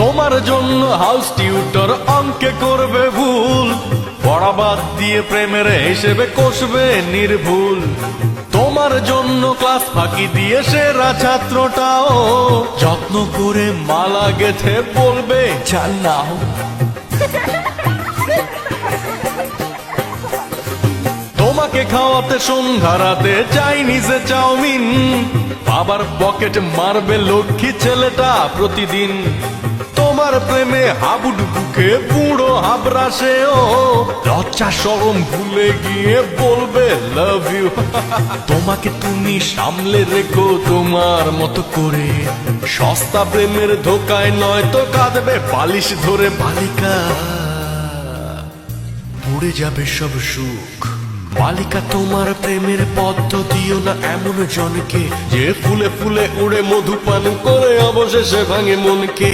তোমার জন্য house tutor অঙ্কে করবে ভুল, পড়া বাদ দিয়ে প্রেমের হিসেবে কষবে নির্ভুল। তোমার জন্য ক্লাস ফাঁকি দিয়ে সেরা ছাত্রটাও যত্ন করে মালা গেথে বলবে জানাও। তোমাকে খাওয়াতে সন্ধ্যা রাতে চাইনিজে চাউমিন, বাবার পকেট মারবে লক্ষ্মী ছেলেটা প্রতিদিন। তোমার প্রেমে হাবুডুবুকে বুড়ো হাবরাসেও লজ্জা শরম ভুলে গিয়ে বলবে লাভ ইউ। তোমাকে তুমি সামলে রেখো তোমার মতো করে, সস্তা প্রেমের ধোকায় নয় তো কাঁদবে বালিশ ধরে বালিকা। উড়ে যাবে সব সুখ বালিকা, তোমার প্রেমের পদ্ধতিও না এমন জনকে যে ফুলে ফুলে উড়ে মধুপান করে অবশেষে ভাঙে মনকে।